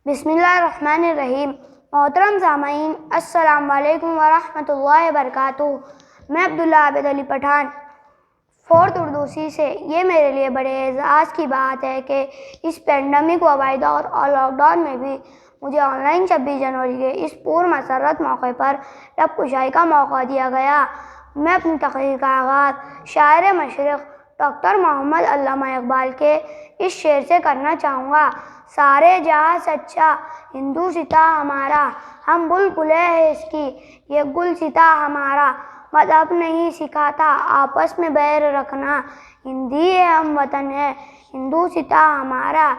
بسم اللہ الرحمن الرحیم۔ محترم سامعین، السلام علیکم ورحمۃ اللہ وبرکاتہ۔ میں عبداللہ عابد علی پٹھان، 4th اردو سی سے۔ یہ میرے لیے بڑے اعزاز کی بات ہے کہ اس پینڈیمک وبائی دور اور لاک ڈاؤن میں بھی مجھے آن لائن 26 جنوری کے اس پرمسرت موقع پر لب کشائی کا موقع دیا گیا۔ میں اپنی تقریر کا آغاز شاعر مشرق ڈاکٹر محمد علامہ اقبال کے اس شعر سے کرنا چاہوں گا: سارے جہاں سچا ہندوستاں ہمارا، ہم بلبلیں ہیں اس کی یہ گلستاں ہمارا، مذہب نہیں سکھاتا آپس میں بیر رکھنا، ہندی ہے ہم وطن ہے ہندوستاں ہمارا۔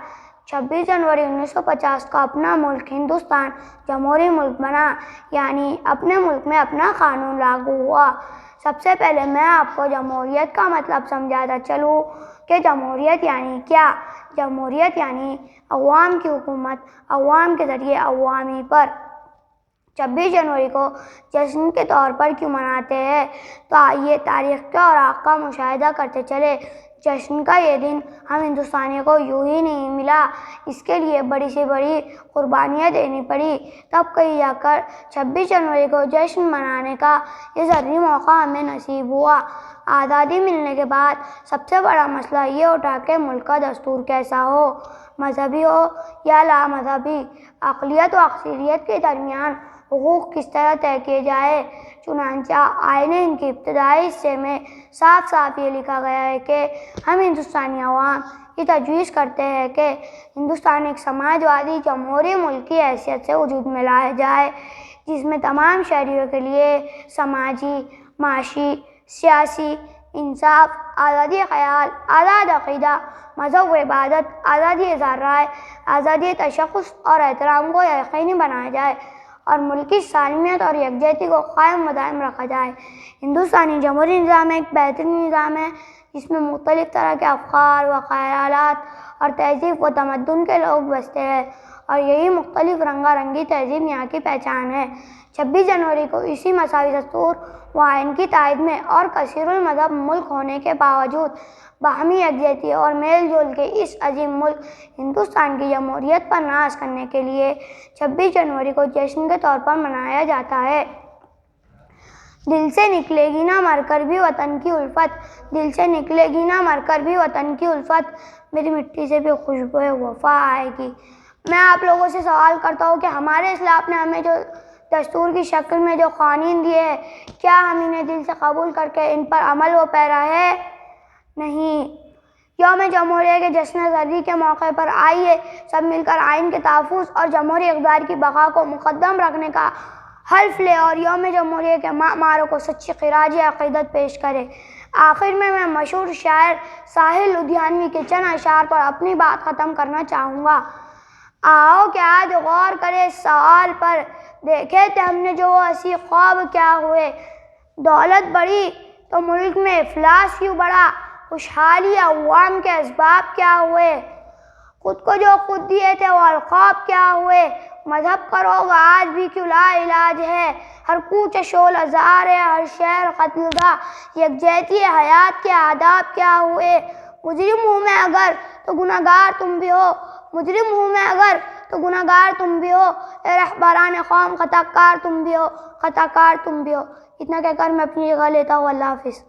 26 جنوری 1950 کو اپنا ملک ہندوستان جمہوری ملک بنا، یعنی اپنے ملک میں اپنا قانون لاگو ہوا۔ سب سے پہلے میں آپ کو جمہوریت کا مطلب سمجھاتا چلوں کہ جمہوریت یعنی کیا۔ جمہوریت یعنی عوام کی حکومت، عوام کے ذریعے عوامی پر۔ 26 جنوری کو جشن کے طور پر کیوں مناتے ہیں؟ تو آئیے تاریخ کے اوراق کا مشاہدہ کرتے چلے۔ جشن کا یہ دن ہم ہندوستانیوں کو یوں ہی نہیں ملا، اس کے لیے بڑی سے بڑی قربانیاں دینی پڑی، تب کہیں جا کر 26 جنوری کو جشن منانے کا یہ ضروری موقع ہمیں نصیب ہوا۔ آزادی ملنے کے بعد سب سے بڑا مسئلہ یہ اٹھا کہ ملک کا دستور کیسا ہو، مذہبی ہو یا لا مذہبی، اقلیت و اکثریت کے درمیان حقوق کس طرح طے کیے جائے۔ چنانچہ آئین ہند کے ابتدائی حصے میں صاف صاف یہ لکھا گیا ہے کہ ہم ہندوستانی عوام یہ تجویز کرتے ہیں کہ ہندوستان ایک سماجوادی جمہوری ملک کی حیثیت سے وجود میں لایا جائے، جس میں تمام شہریوں کے لیے سماجی، معاشی، سیاسی انصاف، آزادی خیال، آزاد عقیدہ، مذہب و عبادت، آزادی اظہار رائے، آزادی تشخص اور احترام کو یقینی بنایا جائے اور ملکی سالمیت اور یکجہتی کو قائم و دائم رکھا جائے۔ ہندوستانی جمہوری نظام ایک بہترین نظام ہے جس میں مختلف طرح کے افکار و خیالات اور تہذیب و تمدن کے لوگ بستے ہیں، اور یہی مختلف رنگا رنگی تہذیب یہاں کی پہچان ہے۔ 26 جنوری کو اسی مساوی دستور و آئین کی تائید میں اور کثیر المذہب ملک ہونے کے باوجود باہمی یکجہتی اور میل جول کے اس عظیم ملک ہندوستان کی جمہوریت پر ناز کرنے کے لیے 26 جنوری کو جشن کے طور پر منایا جاتا ہے۔ دل سے نکلے گی نہ مر کر بھی وطن کی الفت، دل سے نکلے گی نہ مر کر بھی وطن کی الفت، میری مٹی سے بھی خوشبو وفا آئے گی۔ میں آپ لوگوں سے سوال کرتا ہوں کہ ہمارے اسلاف نے ہمیں جو دستور کی شکل میں جو قوانین دیے ہیں، کیا ہم انہیں دل سے قبول کر کے ان پر عمل و پیرا ہے؟ نہیں۔ یوم جمہوریہ کے جشن زردی کے موقع پر آئیے سب مل کر آئین کے تحفظ اور جمہوری اقدار کی بقا کو مقدم رکھنے کا حلف لے اور یوم جمہوریہ کے معماروں کو سچی خراج عقیدت پیش کرے۔ آخر میں مشہور شاعر ساحل لدھیانوی کے چند اشعار پر اپنی بات ختم کرنا چاہوں گا: آؤ کہ آج غور کرے اس سوال پر، دیکھے تھے ہم نے جو وہ ہنسی خواب کیا ہوئے، دولت بڑھی تو ملک میں افلاس کیوں بڑھا، خوشحالی عوام کے اسباب کیا ہوئے، خود کو جو خود دیے تھے وہ القاب کیا ہوئے، مذہب کا روگ آج بھی کیوں لا علاج ہے، ہر کوچہ شعلہ زار ہے، ہر شہر قتل گاہ، یکجہتی حیات کے آداب کیا ہوئے، مجرم ہوں میں اگر تو گنہگار تم بھی ہو، مجرم ہوں میں اگر تو گنہگار تم بھی ہو، اے رہبران قوم خطا کار تم بھی ہو، خطا کار تم بھی ہو۔ اتنا کہہ کر میں اپنی جگہ لیتا ہوں۔ اللہ حافظ۔